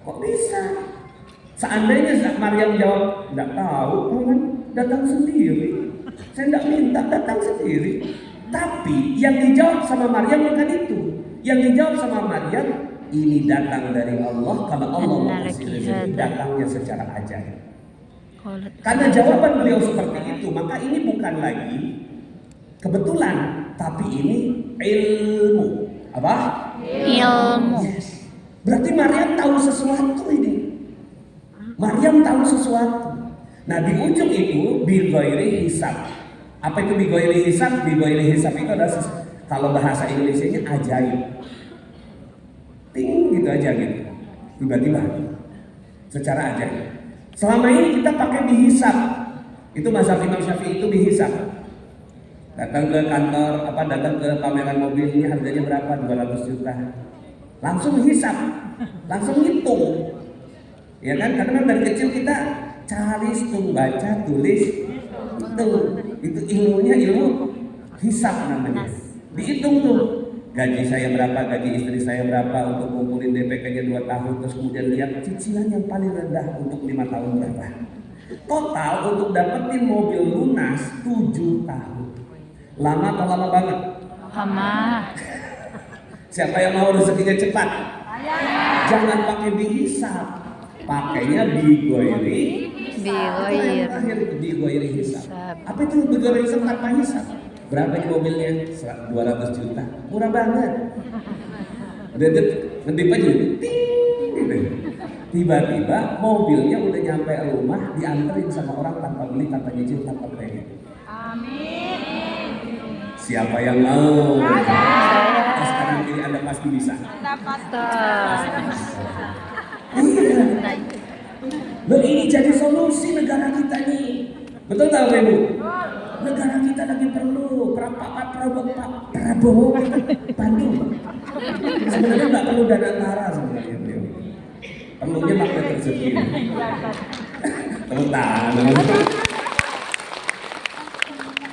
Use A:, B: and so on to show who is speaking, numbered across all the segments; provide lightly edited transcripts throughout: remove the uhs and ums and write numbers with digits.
A: Kok bisa? Seandainya Maryam jawab, enggak tahu, Tuhan datang sendiri. Saya enggak minta, datang sendiri. Tapi yang dijawab sama Maryam bukan itu. Yang dijawab sama Maryam, ini datang dari Allah. Kalau Allah mau kasih rezeki, datangnya secara ajaib. Karena jawaban beliau seperti itu, maka ini bukan lagi kebetulan, tapi ini ilmu. Apa?
B: Ilmu.
A: Yes. Berarti Maryam tahu sesuatu ini. Maryam tahu sesuatu. Nah, di ujung itu bighairi hisab. Apa itu bighairi hisab? Bighairi hisab itu adalah kalau bahasa Indonesianya ajaib. Ting gitu aja gitu. Tiba-tiba secara ajaib. Selama ini kita pakai dihisab. Itu mazhab Imam Syafi'i itu dihisab. Datang ke kantor, datang ke pameran mobil, ini harganya berapa? 200 juta. Langsung hisab, langsung hitung. Ya kan? Karena dari kecil kita cari, hitung, baca, tulis, itu ilmunya ilmu hisab namanya. Dihitung tuh. Gaji saya berapa, gaji istri saya berapa, untuk kumpulin DPK-nya 2 tahun, terus kemudian lihat cicilan yang paling rendah untuk 5 tahun berapa. Total untuk dapetin mobil lunas 7 tahun. Lama atau lama banget?
B: Lama.
A: Siapa yang mau rezekinya cepat? Jangan pakai dihisab, pakainya bighairi. Akhir itu bighairi hisab. Apa itu bighairi hisab tanpa hisab? Berapa ini mobilnya? 200 juta. Murah banget. Udah ngedip aja gitu. Tiba-tiba mobilnya udah nyampe rumah, dianterin sama orang tanpa beli, tanpa nyicil, tanpa kredit.
B: Amin.
A: Siapa yang mau? Terus kanan kiri Anda pasti bisa. Iya. Loh, ini jadi solusi negara kita nih. Betul tak Ibu? Negara kita lagi perlu Pak Prabowo bantu. Sebenarnya nggak perlu dana antara sebenarnya beliau. Perlunya magnet rezeki. Tepuk tangan.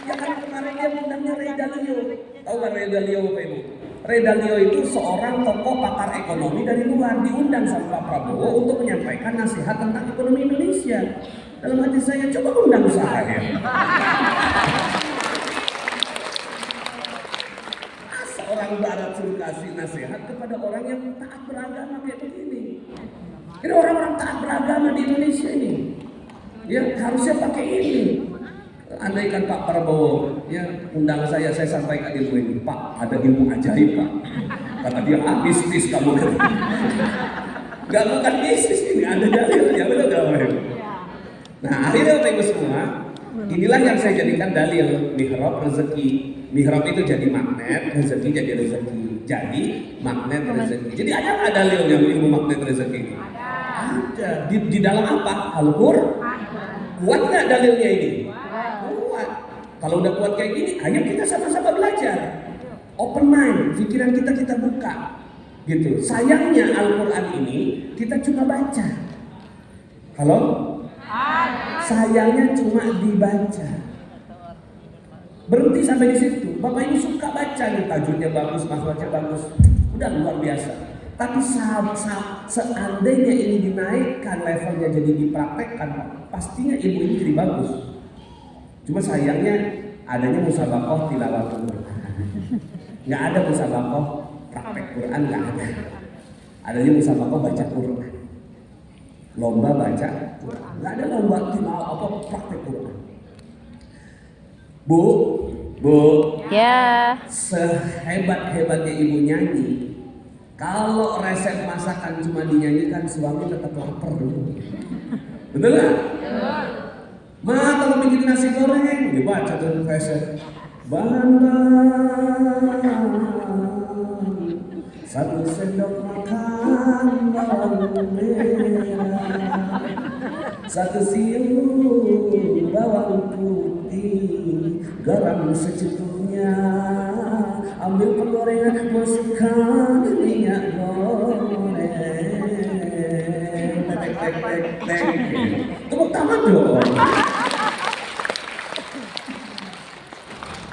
A: Ya kan kemarin dia undangnya Ray Dalio. Tahu kan Ray Dalio Pak Ibu? Ray Dalio itu seorang tokoh pakar ekonomi dari luar, diundang sama Pak Prabowo untuk menyampaikan nasihat tentang ekonomi Indonesia. Dalam hati saya, coba undang saya. Asa orang barat suruh kasih nasihat kepada orang yang taat beragama kayak begini. Ini orang-orang taat beragama di Indonesia ini, ya harusnya pakai ini. Andaikan Pak Prabowo ya undang saya sampaikan ilmu ini. Pak, ada ilmu ajaib Pak. Kata dia, bisnis kamu. Gak bukan bisnis ini, ada dalilnya, betul gak Pak? Nah akhirnya Bapak Ibu semua, inilah yang saya jadikan dalil mihrab rezeki. Mihrab itu jadi magnet, rezeki jadi rezeki. Jadi magnet rezeki. Jadi ada nggak dalilnya ilmu magnet rezeki? Ada. Di dalam apa? Al-Qur'an. Kuat nggak dalilnya ini? Kuat. Kalau udah kuat kayak gini, ayo kita sama-sama belajar. Open mind, pikiran kita buka. Gitu. Sayangnya Al-Qur'an ini kita cuma baca. Halo? Sayangnya cuma dibaca. Berhenti sampai di situ. Bapak ini suka baca nih, tajwidnya bagus, makhrajnya bagus, udah luar biasa. Tapi seandainya ini dinaikkan levelnya jadi dipraktekkan, pastinya ilmu ini jadi bagus. Cuma sayangnya adanya musabaqah tilawatul Quran. Nggak ada musabaqah praktek Quran, nggak ada. Adanya musabaqah baca Quran. Lomba baca Quran. Nggak ada lomba tilawah praktek Quran. Bu,
B: ya,
A: sehebat-hebatnya ibu nyanyi, kalau resep masakan cuma dinyanyikan, suami tetap lapar dulu. Betul nggak? Ma, kalau bikin nasi goreng, dibaca tuh resep. Bahan-bahan, 1 sendok makan bawang merah, 1 siung bawang putih, garam secukupnya, ambil penggorengan, masukkan minyak goreng. Tepuk tangan dong.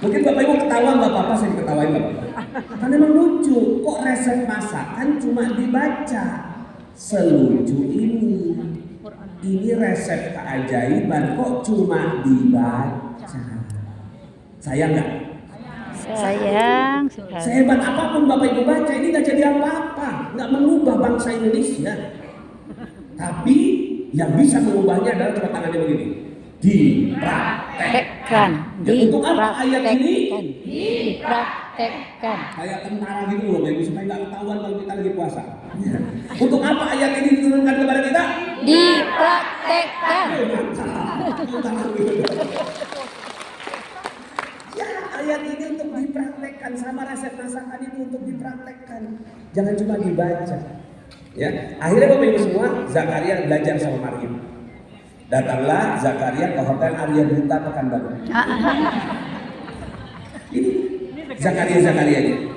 A: Mungkin Bapak Ibu ketawa, nggak apa-apa, saya diketawain nggak apa-apa. Karena memang lucu, kok resep masakan cuma dibaca. selucu ini. Ini resep keajaiban kok cuma dibaca. Sayang nggak?
B: Sayang sekali.
A: Sehebat apapun Bapak Ibu baca, ini nggak jadi apa-apa, nggak mengubah bangsa Indonesia. Tapi yang bisa mengubahnya adalah coba tangannya begini, dipraktekkan. Untuk apa ayat ini?
B: Dipraktekkan.
A: Kayak tentara gitu loh, Bapak Ibu, supaya nggak ketahuan kalau kita lagi puasa. Untuk apa ayat ini diturunkan kepada kita?
B: Dipraktekkan.
A: Ya, ayat ini untuk dipraktekkan, sama resep masakan itu untuk dipraktekkan. Jangan cuma dibaca. Ya, akhirnya Bapak Ibu semua, Zakaria belajar sama Maryam. Datanglah Zakaria ke Hotel Arya Duta Pekanbaru. Ini Zakaria ini.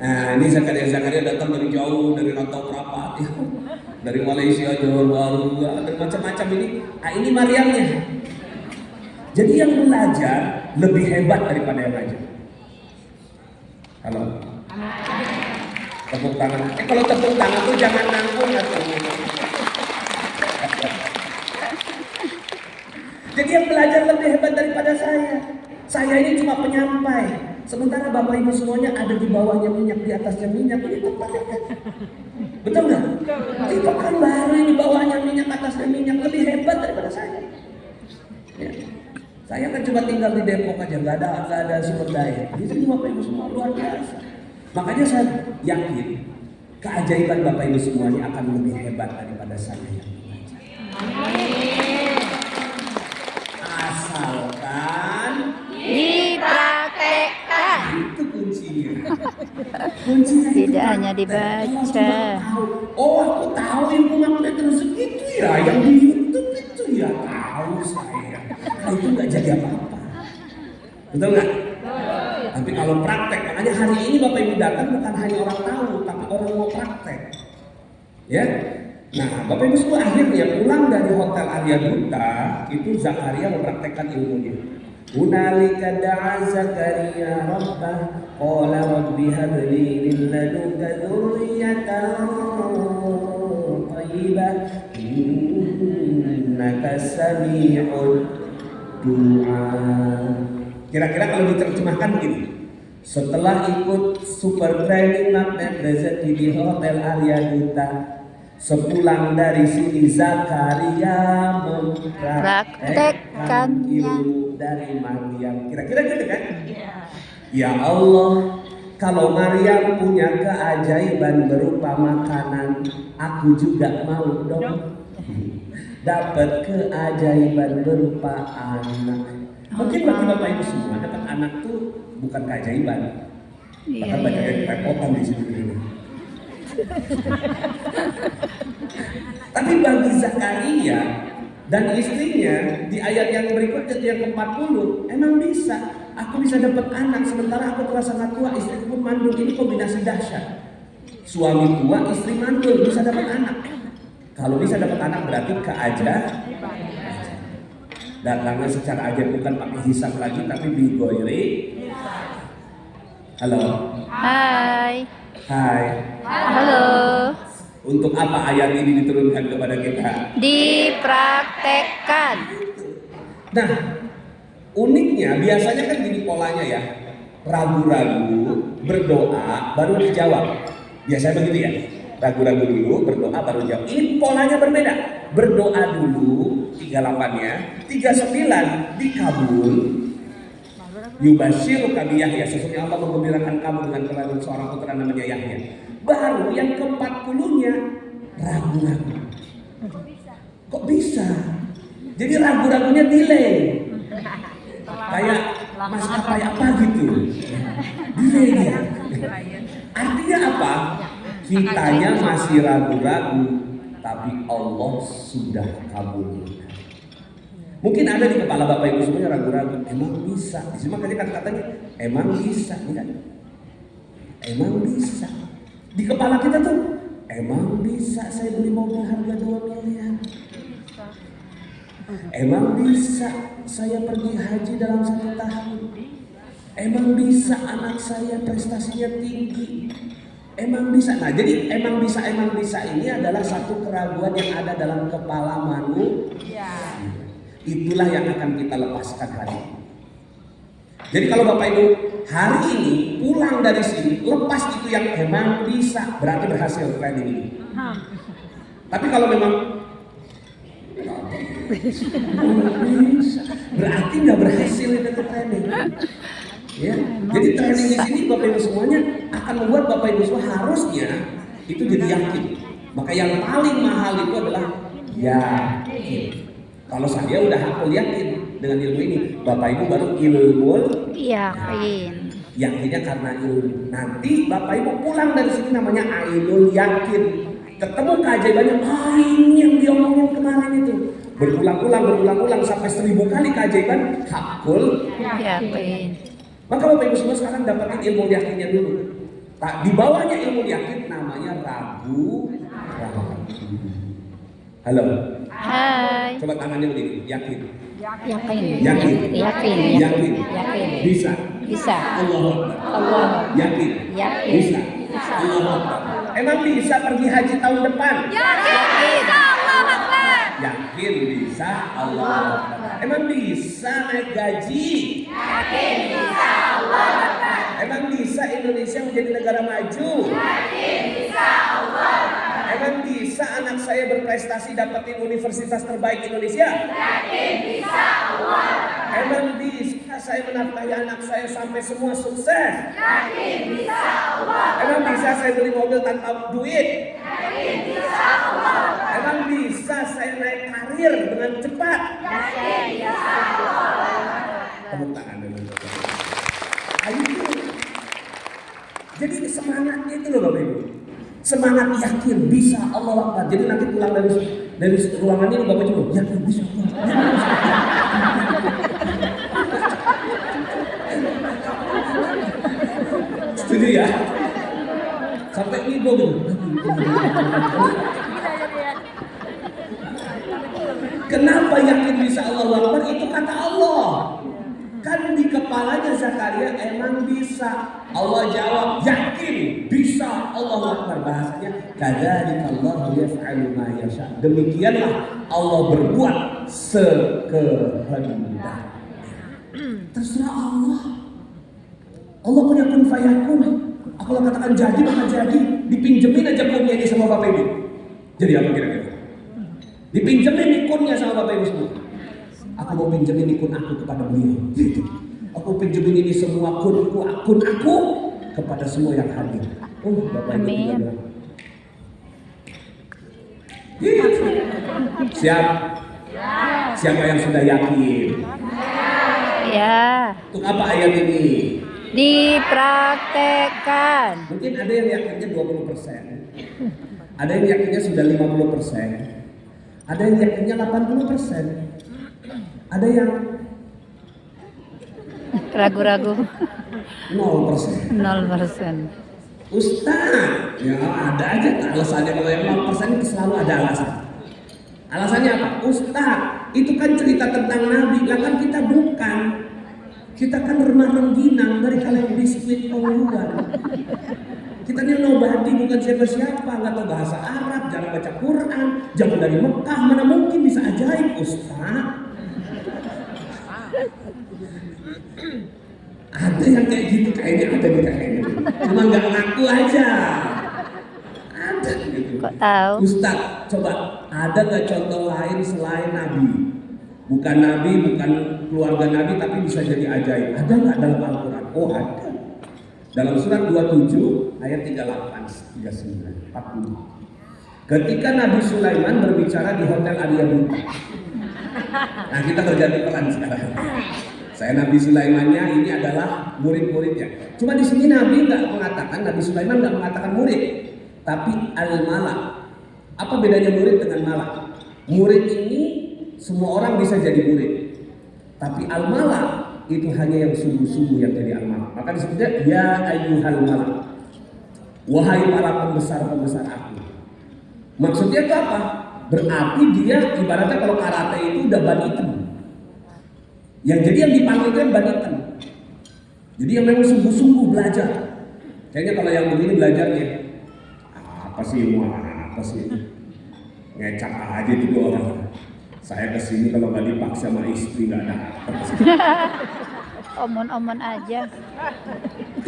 A: Nah, ini Zakaria datang dari jauh, dari Rantau Prapat, ya. Dari Malaysia, Johor Bahru, dari macam-macam ini. Nah, ini Maryamnya. Jadi yang belajar lebih hebat daripada yang ngajar. Halo. Tepuk tangan. Kalau tepuk tangan tuh jangan nanggung atau. Jadi yang belajar lebih hebat daripada saya. Saya ini cuma penyampai. Sementara Bapak Ibu semuanya ada di bawahnya minyak, di atasnya minyak. Ini tempatnya kan? Betul nggak? Di Pekanbaru ini bawahnya minyak, atasnya minyak, lebih hebat daripada saya. Ya. Saya kan cuma tinggal di Depok aja, nggak ada sumber daya. Di sini Bapak Ibu semua luar biasa. Makanya saya yakin keajaiban Bapak Ibu semua ini akan lebih hebat daripada saya yang belajar. Asalkan
B: Dipraktekkan.
A: itu kuncinya. Kuncinya itu
B: Tidak hanya
A: praktek.
B: dibaca.
A: Oh, aku tahu ilmu magnet rezeki itu ya, yang di YouTube itu ya, tahu saya. Nah, itu nggak jadi apa-apa. Betul nggak? Tapi kalau praktek, makanya hari ini Bapak Ibu datang bukan hanya orang tahu, tapi orang mau praktek. Ya. Nah, Bapak Ibu semua akhirnya pulang dari Hotel Arya Duta, itu Zakaria mempraktekkan ilmunya. Hunalika da'a Zakaria rabbah qala rabbi hab li min ladunka dzurriyyatan thayyibah innaka sami'ud du'a. Kira-kira kalau diterjemahkan begini. Setelah ikut super training magnet rezeki di Hotel Arya Duta, sepulang dari sini Zakaria mempraktekkan ilmu dari Maryam. Kira-kira gitu kan? Ya Allah, kalau Maryam punya keajaiban berupa makanan, aku juga mau dong dapat keajaiban berupa anak. Mungkin bagi Bapak Ibu semua dapat anak tuh bukan keajaiban. Bahkan banyak yang kerepotan di sini. Tapi bagi Zakaria dan istrinya di ayat yang berikutnya yang ke-40, emang bisa. Aku bisa dapat anak sementara aku telah sangat tua, istriku pun mandul. Ini kombinasi dahsyat. Suami tua, istri mandul, bisa dapat anak. Kalau bisa dapat anak berarti keajaiban. Datangnya secara ajaib, bukan pakai hisab lagi tapi bigoiri. Halo.
B: Hai.
A: Hai.
B: Halo.
A: Untuk apa ayat ini diturunkan kepada kita?
B: Dipraktekkan.
A: Nah, uniknya biasanya kan gini polanya ya. Ragu-ragu, berdoa, baru dijawab. Biasanya begitu ya. Ragu-ragu dulu, berdoa baru jawab. Ini polanya berbeda. Berdoa dulu 38-nya, 39 dikabul. Yubashiru kami Yahya, sesungguhnya Allah menggembirakan kamu dengan kelahiran seorang putra namanya Yahya. Baru yang ke-40-nya ragu-ragu. Kok bisa? Jadi ragu-ragunya delay. Kayak maskapai apa gitu. Delay dia. Artinya apa? Kitanya masih ragu-ragu, tapi Allah sudah kabulkan. Mungkin ada di kepala Bapak Ibu semuanya ragu-ragu, emang bisa. Di sini makanya kan katanya emang bisa, kan? Emang bisa. Di kepala kita tuh emang bisa saya beli mobil harga 2 miliar. Emang bisa saya pergi haji dalam 1 tahun. Emang bisa anak saya prestasinya tinggi. Emang bisa. Nah, jadi emang bisa ini adalah satu keraguan yang ada dalam kepala manusia. Itulah yang akan kita lepaskan hari ini. Jadi kalau Bapak Ibu hari ini pulang dari sini, lepas itu yang emang bisa, berarti berhasil training ini. Tapi kalau memang bisa, berarti nggak berhasil itu training. Ya, jadi training di sini Bapak Ibu semuanya akan membuat Bapak Ibu semua harusnya itu jadi yakin. Maka yang paling mahal itu adalah yakin. Kalau saya udah hafal yakin dengan ilmu ini, Bapak Ibu baru ilmu
B: Yakin.
A: yakinnya karena ilmu. Nanti Bapak Ibu pulang dari sini namanya ainul yakin. Ketemu keajaibannya, ini yang diomongin kemarin itu. Berulang-ulang sampai 1000 kali keajaiban hakul
B: Yakin.
A: Maka Bapak Ibu semua sekarang dapatin ilmu yakinnya dulu. Di bawahnya ilmu yakin namanya ragu. Halo.
B: Hai.
A: Coba tangannya begini, yakin.
B: Yakin.
A: Yakin.
B: Yakin.
A: Yakin.
B: Yakin.
A: Bisa.
B: Bisa.
A: Allahu Akbar.
B: Allah.
A: Yakin.
B: Yakin.
A: Bisa. Allahu Akbar. Emang bisa pergi haji tahun depan?
B: Yakin.
A: Yakin bisa. Allahu Akbar. Emang bisa naik gaji?
B: Yakin. Bisa. Allah.
A: Emang bisa Indonesia menjadi negara maju?
B: Yakin. Bisa. Allah.
A: Emang bisa anak saya berprestasi dapetin universitas terbaik Indonesia?
B: Yakin. Bisa. Allah.
A: Emang bisa saya menafkahi anak saya sampai semua sukses?
B: Yakin. Bisa. Allah.
A: Emang bisa saya beli mobil tanpa duit?
B: Yakin. Bisa. Allah.
A: Emang bisa saya naik karir dengan cepat?
B: Yakin. Bisa. Allah.
A: Tepuk tangan dulu. Ayo. Jadi semangatnya itu loh Bapak Ibu. Semangat yakin bisa Allah Akbar. Jadi nanti pulang dari ruangan ini Bapak Ibu yakin bisa Allah. Setuju ya? Sampai ini gitu. Kenapa yakin bisa Allah Akbar? Itu kata Allah. Kan di kepalanya Zakaria emang bisa. Allah jawab yakin bisa Allah Akbar. Bahasanya kadzalikallahu yaf'alu ma yasha. Demikianlah Allah berbuat sekehendaknya. Terserah Allah. Allah punya kun fayakun. Kalau katakan jadi maka jadi. Dipinjemin aja kunnya ini sama Bapak Ibu. Jadi apa kira-kira? Dipinjemin kunnya sama Bapak Ibu semua. Aku mau pinjemin ikun aku kepada beliau. Gitu. Aku pinjemin ini semua akun aku kepada semua yang hadir. Oh, Bapak Ibu juga bilang. Gitu. Siap? Siapa yang sudah yakin?
B: Ya.
A: Untuk apa ayat ini?
B: Dipraktekkan.
A: Mungkin ada yang yakinnya 20%. Ada yang yakinnya sudah 50%. Ada yang yakinnya 80%. Ada yang
B: Ragu-ragu.
A: 0%.
B: 0%.
A: Ustaz, ya ada aja alasannya. Kalau yang 0% itu selalu ada alasan. Alasannya apa? Ustaz, itu kan cerita tentang Nabi. Lah kan kita bukan. Kita kan remah rengginang dari kalian biskuit tongguan. Kita ini nobody, bukan siapa-siapa. Nggak tahu bahasa Arab, jarang baca Quran, jauh dari Mekah. Mana mungkin bisa ajaib, Ustaz? Ada yang kayak gitu, kayaknya ada nih kayaknya. Cuma nggak ngaku aja. Ada gitu.
B: Kok tahu?
A: Ustaz, coba ada nggak contoh lain selain Nabi? Bukan Nabi, bukan keluarga Nabi, tapi bisa jadi ajaib. Ada nggak dalam Al-Quran? Oh ada. Dalam surat 27 ayat 38, 39, 40. Ketika Nabi Sulaiman berbicara di Hotel Arya Bintang. Nah kita berganti peran sekarang. Saya Nabi Sulaimannya, ini adalah murid-muridnya. Cuma di sini Nabi nggak mengatakan, Nabi Sulaiman nggak mengatakan murid, tapi al-malak. Apa bedanya murid dengan malak? Murid ini semua orang bisa jadi murid, tapi al-malak itu hanya yang sungguh-sungguh yang jadi al-malak. Maka disebutnya ya ayyuhal malak, wahai para pembesar-pembesar aku. Maksudnya itu apa? Berarti dia ibaratnya kalau karate itu udah ban hitam. Yang jadi yang dipanggil itu yang ban hitam. Jadi yang memang sungguh-sungguh belajar. Kayaknya kalau yang begini belajarnya apa sih ilmu apa sih? Ngecak aja itu dua orang. Saya kesini kalau nggak dipaksa sama istri nggak dapat.
B: Omon-omon aja.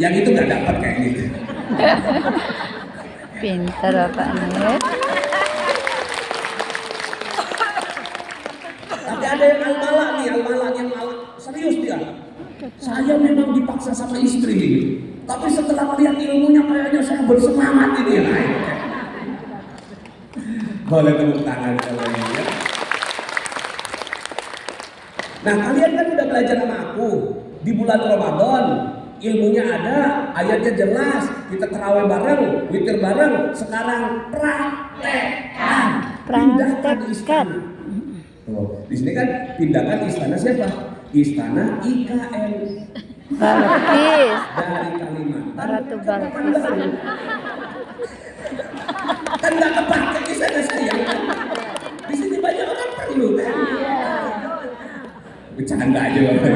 A: Yang itu nggak dapat kayak gitu.
B: Pintar Bapak Nit.
A: Tapi ada yang al-mala nih, al-mala yang serius dia. Saya memang dipaksa sama istri, tapi setelah melihat ilmunya kayaknya saya bersemangat ini. Boleh tepuk tangan kalau ini ya. Nah kalian kan udah belajar sama aku di bulan Ramadan, ilmunya ada, ayatnya jelas, kita terawih bareng, witir bareng. Sekarang praktekkan, pindahkan istana. Oh, di sini kan pindahkan istana siapa? Istana IKN.
B: Balkis.
A: Dari Kalimantan.
B: Ratu Balkis.
A: Kan nggak kepake istana saya. Di sini banyak orang perlu kan? Bercanda aja Bapak.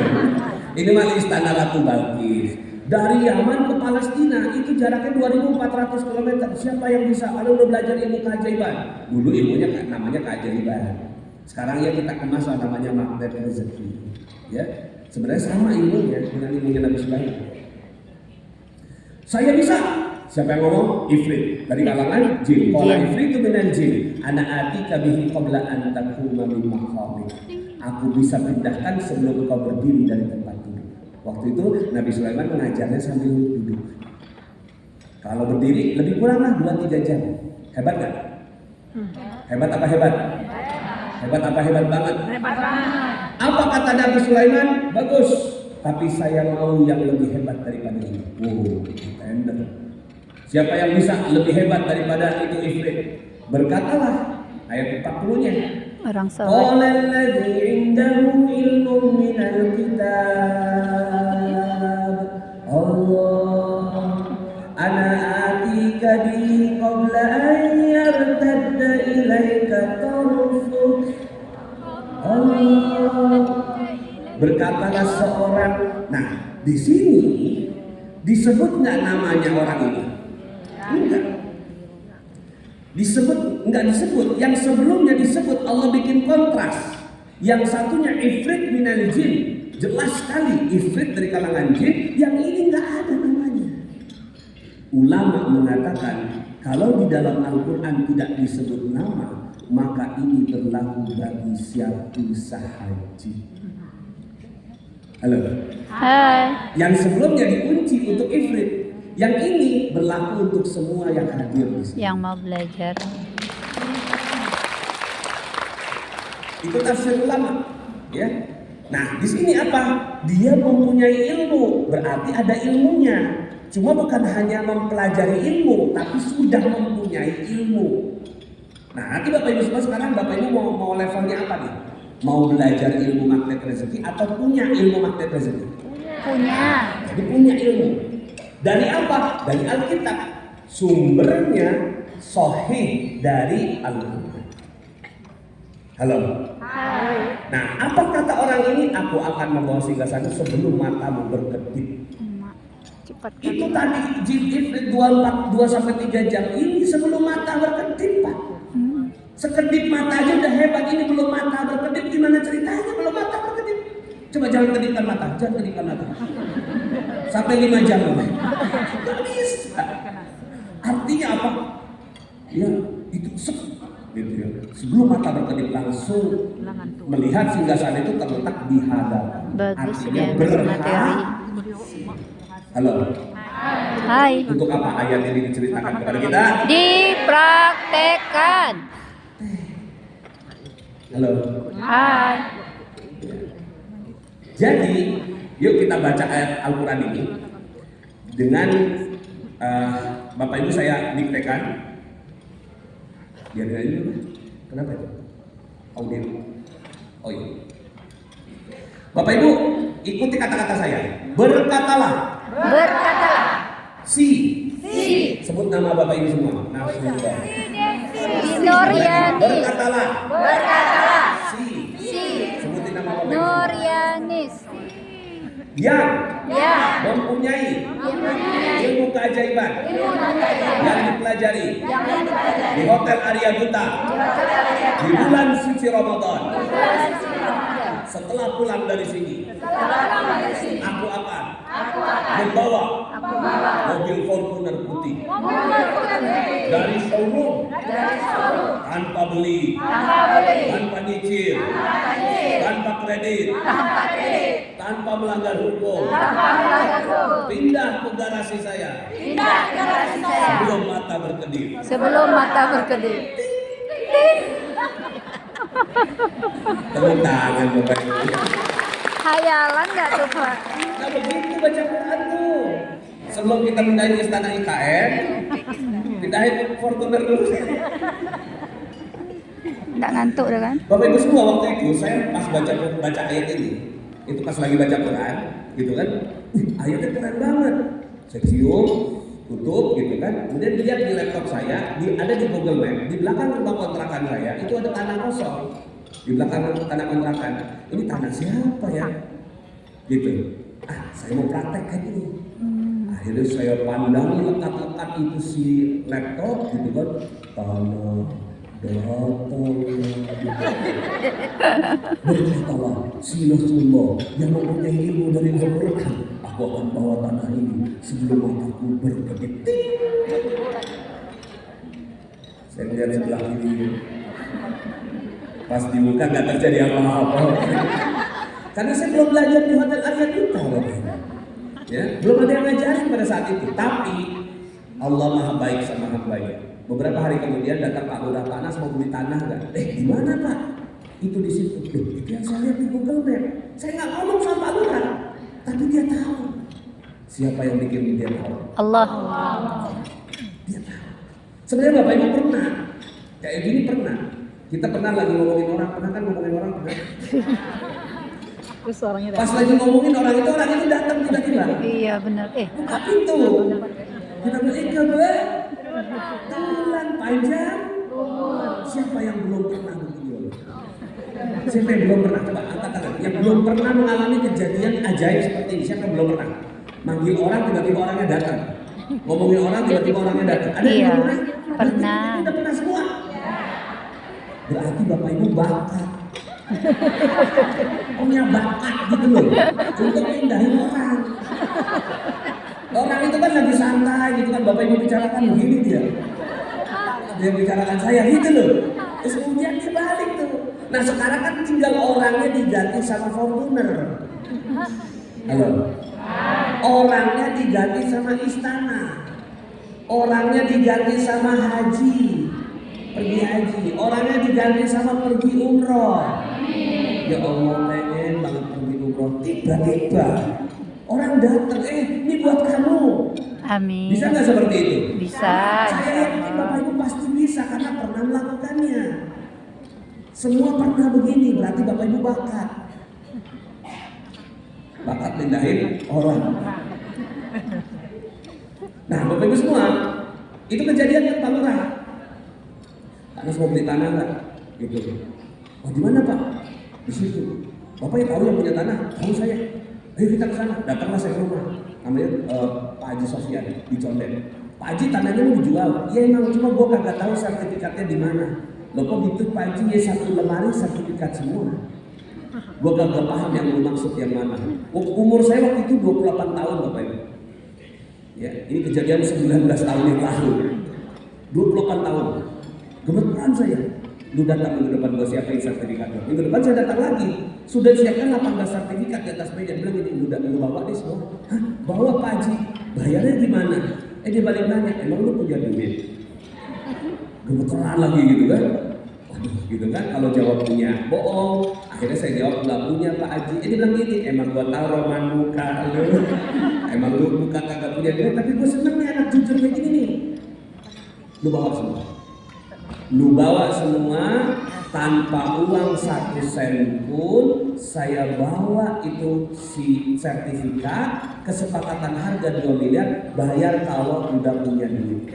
A: Ini malah istana Ratu Balkis. Dari Yaman ke Palestina itu jaraknya 2.400 km. Siapa yang bisa? Kalau udah belajar ilmu keajaiban. Dulu ilmunya namanya keajaiban. Sekarang ya kita kemas namanya magnet rezeki. Ya, sebenarnya sama ilmunya dengan ilmunya Nabi Sulaiman. Saya bisa. Siapa yang ngomong? Ifrit dari kalangan jin. Qala ifritu minal jin ana atika bihi qabla an taquma min maqamik. Aku bisa pindahkan sebelum engkau berdiri dari tempat duduk. Waktu itu Nabi Sulaiman mengajarnya sambil duduk. Kalau berdiri lebih kurang lah 2-3 jam. Hebat gak? Hebat apa hebat? Hebat apa hebat banget?
B: Hebat banget.
A: Apa kata Nabi Sulaiman? Bagus. Tapi saya mau yang lebih hebat daripada ini. Tender. Siapa yang bisa lebih hebat daripada itu ifrit? Berkatalah ayat 40-nya.
B: Orang soleh.
A: Qala alladzi 'indahu ilmun minal kitab. Allah ana atika bihi qabla an yartadda ilaika tarfuk. Allah. Berkatalah seorang. Nah, di sini disebut nggak namanya orang ini? Enggak. Enggak disebut. Yang sebelumnya disebut, Allah bikin kontras. Yang satunya ifrit minal jin, jelas sekali ifrit dari kalangan jin. Yang ini enggak ada namanya. Ulama mengatakan kalau di dalam Al-Quran tidak disebut nama, maka ini berlaku bagi siapa haji. Halo.
B: Hai.
A: Yang sebelumnya dikunci untuk ifrit. Yang ini berlaku untuk semua yang hadir di sini.
B: Yang mau belajar.
A: Itu tafsir ulama, ya. Nah, di sini apa? Dia mempunyai ilmu, berarti ada ilmunya. Cuma bukan hanya mempelajari ilmu, tapi sudah mempunyai ilmu. Nah, nanti Bapak Ibu semua sekarang Bapak Ibu mau levelnya apa nih? Mau belajar ilmu magnet rezeki atau punya ilmu magnet rezeki?
B: Punya.
A: Jadi punya ilmu. Dari apa? Dari Alkitab. Sumbernya sahih dari Al-Quran. Halo.
B: Hai.
A: Nah, apa kata orang ini? Aku akan membawa singgasana sebelum matamu berkedip.
B: Cepat
A: Itu
B: kali.
A: tadi jin ifrit 2-3 jam ini sebelum mata berkedip, Pak. Sekedip mata aja udah hebat, ini belum mata berkedip. Gimana ceritanya belum mata berkedip? Coba jangan kedipkan mata, jangan kedipkan mata. Sampai 5 jam loh. Gak bisa. Artinya apa? Ya, itu gitu ya. Sebelum mata berkedip langsung melihat singgasana itu terletak di hadapan.
B: Bagus
A: Artinya
B: ya
A: berhak.
B: materi.
A: Halo.
B: Hai.
A: Untuk apa ayat ini diceritakan kepada kita?
B: Dipraktekkan.
A: Halo.
B: Hai.
A: Jadi, yuk kita baca ayat Al-Quran ini dengan Bapak Ibu saya diktekan. Biarin aja dulu. Kenapa itu? Audio. Oh iya. Bapak Ibu ikuti kata-kata saya. Berkatalah.
B: Berkatalah.
A: Si. Sebut nama Bapak Ibu semua. Nafsulah.
B: Nuryanis.
A: Berkatalah.
B: Berkatalah.
A: Si.
B: Si.
A: Sebutin nama Bapak Ibu.
B: Nuryanis.
A: Yang mempunyai ilmu keajaiban yang dipelajari di Hotel Arya Duta di bulan suci Ramadan. Setelah pulang dari sini, aku akan membawa mobil Fortuner putih dari showroom tanpa beli, tanpa nyicil, tanpa kredit, tanpa melanggar hukum. Pindah ke garasi saya sebelum mata berkedip. Tepuk tangan Bapak Ibu.
B: Hayalan nggak tuh Pak?
A: Nah begitu baca Quran tuh. Sebelum kita pindahin istana IKN, pindahin Fortuner dulu.
B: Nggak ngantuk dah kan?
A: Bapak Ibu semua, waktu itu saya pas baca ayat ini, itu pas lagi baca Quran, gitu kan, ayatnya keren banget. Saya cium, tutup, gitu kan. Kemudian lihat di laptop saya, ada di Google Map, di belakang rumah kontrakan saya itu ada tanah kosong. Di belakang tanah kontrakan, ini tanah siapa ya? Gitu. Saya mau praktekkan ini. Akhirnya saya pandangi lekat-lekat itu si laptop, gitu kan, tanah. Berkatalah si Rasulullah yang mempunyai ilmu dari Al-Quran, aku akan bawa tanah ini sebelum mataku berkedip. Saya melihat sebelah kiri, pas dibuka nggak terjadi apa-apa. Karena saya belum belajar di Hotel Arya Duta, ya, belum ada yang ngajarin pada saat itu. Tapi Allah Maha Baik sama hambanya. Beberapa hari kemudian datang Pak Lurah, Pak Nas mau beli tanah nggak? Di mana Pak? Itu di situ. Itu yang saya lihat di Google Map. Saya nggak ngomong sama Pak Lurah, tapi dia tahu. Siapa yang bikin dia tahu?
B: Allah.
A: Dia tahu. Sebenarnya Bapak Ibu pernah kayak gini pernah. Kita pernah lagi ngomongin orang, pernah kan ngomongin orang pernah? Pas lagi ngomongin orang itu datang tiba-tiba.
B: Iya benar.
A: Buka pintu. Kita bilang, Tuhan panjang. Siapa yang belum pernah begini? Siapa yang belum pernah? Coba angkat tangan. Yang belum pernah mengalami kejadian ajaib seperti ini. Siapa yang belum pernah? Manggil orang tiba-tiba orangnya datang. Ngomongin orang tiba-tiba orangnya datang. Ada yang belum pernah?
B: Pernah.
A: Udah pernah semua. Berarti Bapak Ibu bakat. Punya bakat gitu loh. Untuk pindahin orang. Orang itu kan lagi santai gitu kan, Bapak Ibu bicarakan begini dia bicarakan saya gitu loh. Terus kemudian dia balik tuh. Nah sekarang kan tinggal orangnya diganti sama Fortuner. Halo. Orangnya diganti sama istana. Orangnya diganti sama haji, pergi haji. Orangnya diganti sama pergi umroh. Ya Allah, pengen banget pergi umroh. Tiba-tiba orang datang, ini buat kamu.
B: Amin.
A: Bisa nggak seperti itu?
B: Bisa.
A: Saya yakin Bapak Ibu pasti bisa karena pernah melakukannya. Semua pernah begini, berarti Bapak Ibu bakat. Bakat pindahin orang. Nah, Bapak Ibu semua, itu kejadian yang Pak Lurah. Karena mau beli tanah nggak? Gitu. Oh, di mana Pak? Di situ. Bapak yang tahu yang punya tanah, tahu saya. Ayo kita ke sana. Datanglah saya ke rumah. Namanya Pak Haji Sofyan di Condet. Pak Haji tanahnya mau dijual. Iya emang, cuma gua kagak tahu sertifikatnya di mana. Loh kok gitu Pak Haji, ya satu lemari sertifikat semua. Gua kagak paham yang lu maksud yang mana. Umur saya waktu itu 28 tahun Bapak Ibu. Ya, ini kejadian 19 tahun yang lalu. 28 tahun. Gemeteran saya. Lu datang minggu depan gua siapin sertifikatnya. Minggu depan saya datang lagi. Sudah siapkan 18 sertifikat di atas meja. Dia bilang ini lu bawa deh semua. Hah? Bawa Pak Haji. Bayarnya gimana? Dia balik nanya, emang lu punya duit? Gemeteran lagi gitu kan. Waduh gitu kan. Kalau jawab punya, bohong. Akhirnya saya jawab nggak punya Pak Haji. Dia bilang gini, emang gua tahu roman muka lu. Emang lu muka kagak punya duit. Tapi gua seneng nih anak jujur kayak gini nih. Lu bawa semua. Lu bawa semua tanpa uang 1 sen pun. Saya bawa itu si sertifikat, kesepakatan harga 2 miliar, bayar kalau udah punya duit.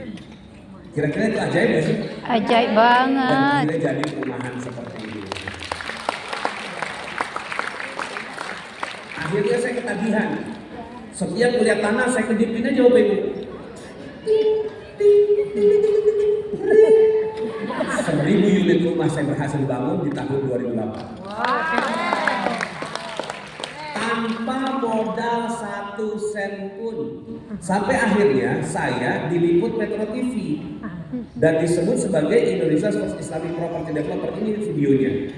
A: Kira-kira itu ajaib gak sih?
B: Ajaib banget.
A: Dan akhirnya jadi perumahan seperti ini. Akhirnya saya ketagihan. Setiap melihat tanah saya kedipin aja Bapak Ibu. 1.000 unit rumah saya berhasil bangun di tahun 2008. Tanpa modal 1 sen pun. Sampai akhirnya saya diliput Metro TV dan disebut sebagai Indonesia's First Islamic Property Developer. Ini videonya.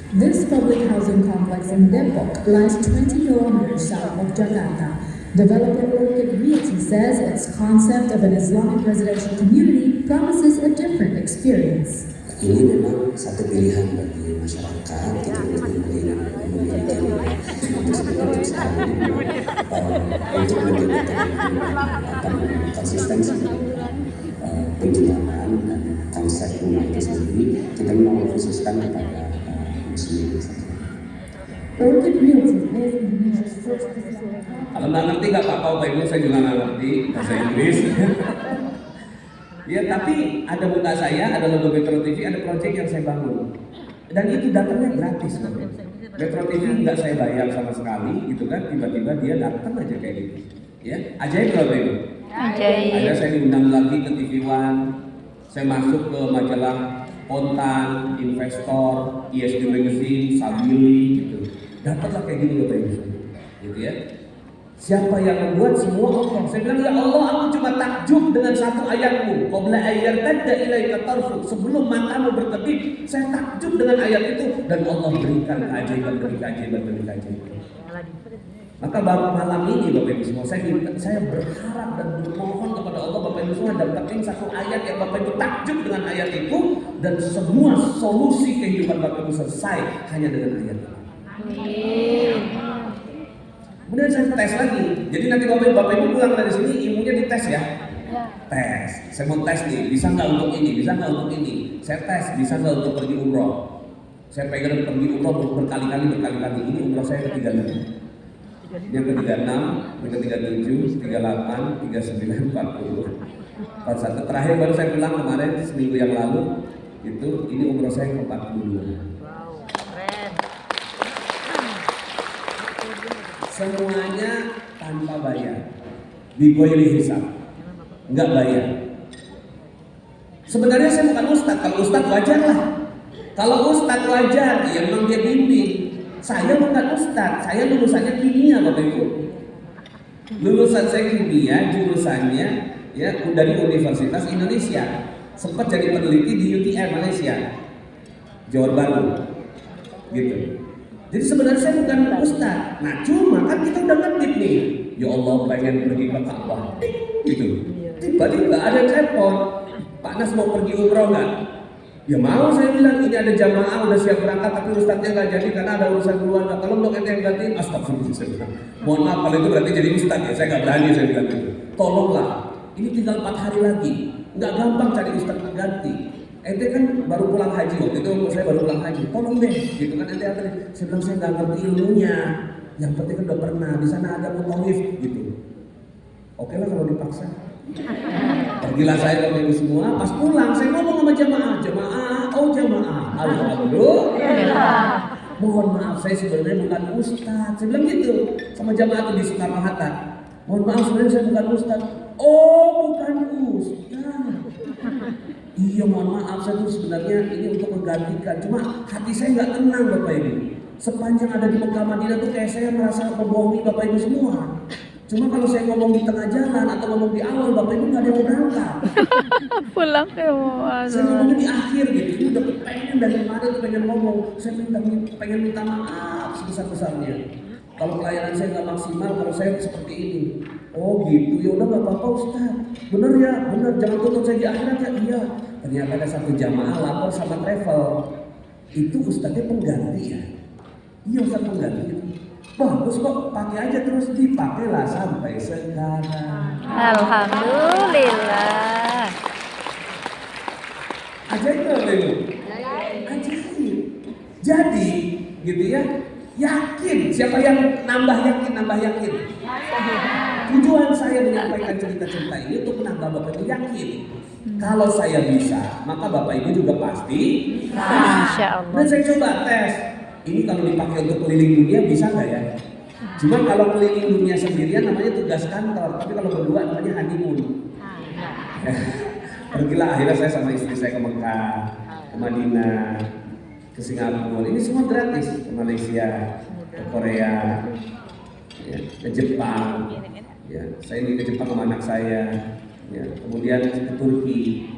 C: This public housing complex in Depok lies 20 kilometers south of Jakarta. Developer Orchid Realty says its concept of an Islamic residential community promises a different experience.
D: Ini memang satu pilihan bagi masyarakat kita untuk memiliki untuk menjaga konsistensi penjualan dan konsep rumah itu sendiri, kita memang khususkan kepada muslim.
C: Orchid Realty is Indonesia's first Islamic.
A: Kalau nggak ngerti nggak apa-apa Bapak Ibu, saya juga nggak ngerti bahasa Inggris. Ya, tapi ada muka saya, ada logo Metro TV, ada proyek yang saya bangun. Dan itu datangnya gratis. Metro TV nggak saya bayar sama sekali, gitu kan? Tiba-tiba dia datang aja kayak gitu. Ya, ajaib Bapak Ibu.
B: Ajaib.
A: Akhirnya saya diundang lagi ke TV One. Saya masuk ke majalah Kontan, Investor, ISD Magazine, Sabili, gitu. Dapatlah kayak gini Bapak Ibu, gitu ya. Siapa yang membuat semua Allah? Saya bilang, ya Allah, aku cuma takjub dengan satu ayatmu. Qabla ayyartadda ilaika tarfuk. Sebelum matamu berkedip, saya takjub dengan ayat itu dan Allah berikan keajaiban demi keajaiban demi keajaiban. Maka malam ini Bapak Ibu semua, saya berharap dan bermohon kepada Allah Bapak Ibu semua dapetin satu ayat yang Bapak Ibu takjub dengan ayat itu dan semua solusi kehidupan Bapak Ibu selesai hanya dengan ayat itu. Kemudian saya tes lagi. Jadi nanti Bapak Ibu pulang dari sini ilmunya dites ya. Tes. Saya mau tes nih, bisa nggak untuk ini, bisa nggak untuk ini. Saya tes, bisa nggak untuk pergi umroh. Saya pengen pergi umroh berkali-kali. Ini umroh saya ke-35. Yang ke-36, yang ke-37, 38, 39, 40. 41. Terakhir baru saya pulang kemarin seminggu yang lalu. Ini umroh saya ke-42. Semuanya tanpa bayar, digoyri hisab, nggak bayar. Sebenarnya saya bukan ustadz. Kalau ustadz wajar lah. Kalau ustadz wajar, ya memang dia bimbing. Saya bukan ustadz, saya lulusannya kimia Bapak Ibu. Lulusan saya kimia, jurusannya ya dari Universitas Indonesia. Sempat jadi peneliti di UTM Malaysia, Johor Bahru, gitu. Jadi sebenarnya saya bukan ustaz. Nah cuma kan kita udah ngedip nih. Ya Allah pengen pergi ke Ka'bah, gitu. Tiba-tiba ada telepon, Pak Nas mau pergi umroh nggak? Ya mau, saya bilang ini ada jamaah udah siap berangkat tapi ustaznya nggak jadi karena ada urusan keluarga. Kalau untuk ente yang gantiin, astagfirullah saya bilang. Mohon maaf kalau itu berarti jadi ustaz ya, saya nggak berani saya bilang gitu. Tolonglah, ini tinggal 4 hari lagi, nggak gampang cari ustaz pengganti. Ente kan baru pulang haji, waktu itu saya baru pulang haji, tolong deh, gitu kan ente anterin. Saya bilang saya nggak ngerti ilmunya, yang penting kan udah pernah di sana ada mutawif, gitu. Oke lah kalau dipaksa. Pergilah saya Bapak Ibu semua, pas pulang saya ngomong sama jamaah, alhamdulillah. Mohon maaf saya sebenarnya bukan ustaz, saya bilang gitu sama jamaah itu di Soekarno Hatta. Mohon maaf sebenarnya saya bukan ustaz. Oh bukan ustaz. Iya mohon maaf saya tuh sebenarnya ini untuk menggantikan, cuma hati saya nggak tenang Bapak Ibu. Sepanjang ada di Mekah Madinah tuh kayak saya merasa membohongi Bapak Ibu semua. Cuma kalau saya ngomong di tengah jalan atau ngomong di awal Bapak Ibu nggak ada yang mau berangkat.
B: Pulang ke
A: Saya ngomongnya di akhir gitu, ini udah pengen dari kemarin tuh pengen ngomong. Saya pengen minta maaf sebesar-besarnya. Kalau pelayanan saya nggak maksimal, kalau saya seperti ini. Oh gitu, ya udah nggak apa-apa Ustaz. Bener ya, bener. Jangan tuntut saya di akhirat ya. Iya. Ternyata ada satu jamaah lapor sama travel. Itu Ustaznya pengganti ya. Iya Ustaz pengganti. Bagus kok, pakai aja terus, dipakailah sampai sekarang.
B: Alhamdulillah.
A: Ajaib nggak Ibu? Ajaib. Jadi, gitu ya. Yakin, siapa yang nambah yakin. Tujuan saya menyampaikan cerita-cerita ini untuk menambah Bapak Ibu yakin. Kalau saya bisa, maka Bapak Ibu juga pasti bisa.
B: Insya Allah.
A: Dan saya coba tes. Ini kalau dipakai untuk keliling dunia bisa nggak ya? Cuma kalau keliling dunia sendirian namanya tugas kantor, tapi kalau berdua namanya honeymoon. Pergilah akhirnya saya sama istri saya ke Mekah, ke Madinah, ke Singapura. Ini semua gratis, ke Malaysia, ke Korea, ya, ke Jepang. Ya, saya ini ke Jepang sama anak saya, ya, kemudian ke Turki,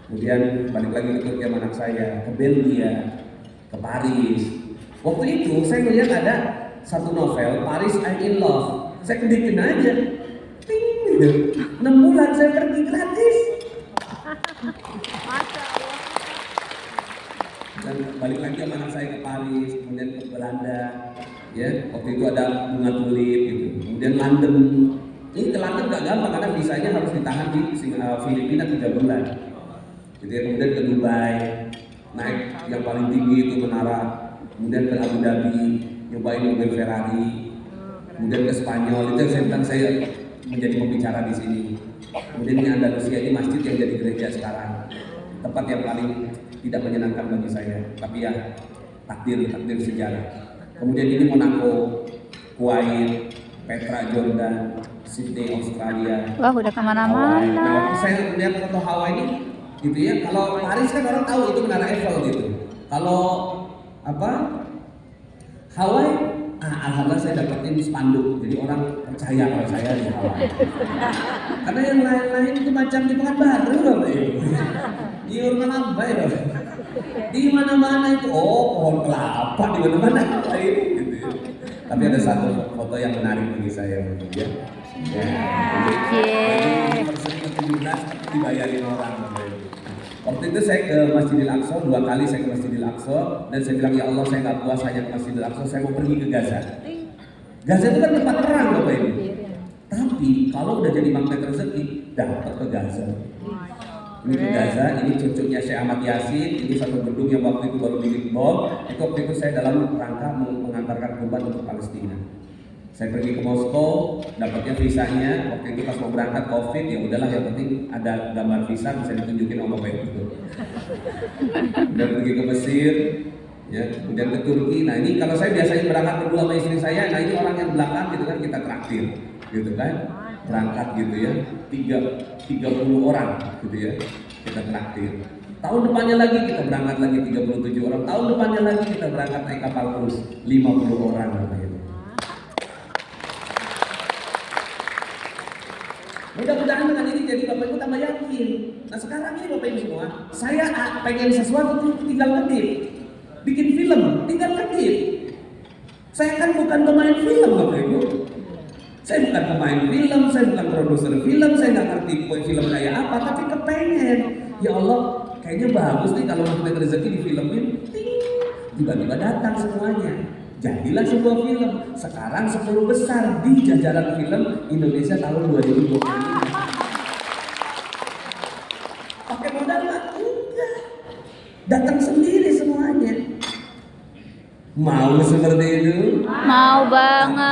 A: kemudian balik lagi ke Turki sama anak saya, ke Belgia, ke Paris. Waktu itu saya melihat ada satu novel, Paris I'm in Love. Saya kedikin aja, ting, gitu. 6 bulan saya pergi gratis. Dan balik lagi sama anak saya ke Paris, kemudian ke Belanda. Ya, waktu itu ada bunga tulip gitu. Kemudian London. Ini ke London gak gampang karena visanya harus ditahan di Filipina 3 bulan. Gitu ya, kemudian ke Dubai, naik yang paling tinggi itu menara. Kemudian ke Abu Dhabi, nyobain mobil Ferrari. Kemudian ke Spanyol, itu yang saya bilang saya menjadi pembicara di sini. Kemudian ini Andalusia, ini masjid yang jadi gereja sekarang. Tempat yang paling tidak menyenangkan bagi saya, tapi ya takdir sejarah. Kemudian ini Monaco, Kuwait, Petra Jordan, Sydney Australia.
B: Wah, udah kemana-mana.
A: Nah, waktu saya lihat foto Hawaii ini, gitu ya. Kalau Paris kan orang tahu itu menara Eiffel gitu. Kalau apa? Hawaii, alhamdulillah saya dapetin spanduk, jadi orang percaya kalau saya di Hawaii. Karena yang lain-lain itu macam di Pekanbaru, Bapak Ibu. Di rumah lambai, Bapak. Di mana-mana itu, pohon kelapa di mana-mana Hawaii, gitu ya. Tapi ada satu foto yang menarik bagi saya, ya. Persegi ke-17 dibayarin orang. Waktu itu saya ke Masjidil Aqsa, 2 kali saya ke Masjidil Aqsa, dan saya bilang, ya Allah saya nggak puas hanya ke Masjidil Aqsa, saya mau pergi ke Gaza. Gaza itu kan tempat perang, Bapak Ibu. Tapi kalau udah jadi magnet rezeki, dapat ke Gaza. Ini ke Gaza, ini cucunya Syekh Ahmad Yasin, ini satu gedung yang waktu itu baru dibom. Itu waktu itu saya dalam rangka mengantarkan korban untuk Palestina. Saya pergi ke Moskow, dapatnya visanya. Waktu itu pas mau berangkat COVID, ya udahlah yang penting ada gambar visa bisa ditunjukin sama Bapak Ibu. Dan pergi ke Mesir, ya, kemudian ke Turki. Nah ini kalau saya biasanya berangkat berdua sama istri saya, nah ini orang yang belakang gitu kan kita traktir, gitu kan, berangkat gitu ya, 30 orang gitu ya, kita traktir. Tahun depannya lagi kita berangkat lagi 37 orang. Tahun depannya lagi kita berangkat naik kapal terus 50 orang gitu. Mudah-mudahan dengan ini jadi Bapak Ibu tambah yakin. Nah sekarang ini Bapak Ibu semua, saya pengen sesuatu tuh tinggal ngedit, bikin film, tinggal ngedit. Saya kan bukan pemain film Bapak Ibu. Saya bukan pemain film, saya bukan produser film, saya nggak ngerti film kayak apa, tapi kepengen. Ya Allah, kayaknya bagus nih kalau magnet rezeki difilmin, tiba-tiba datang semuanya. Jadilah sebuah film. Sekarang 10 besar di jajaran film Indonesia tahun 2025. Pakai modal nggak? Enggak. Datang sendiri semuanya. Mau seperti itu?
B: Mau banget.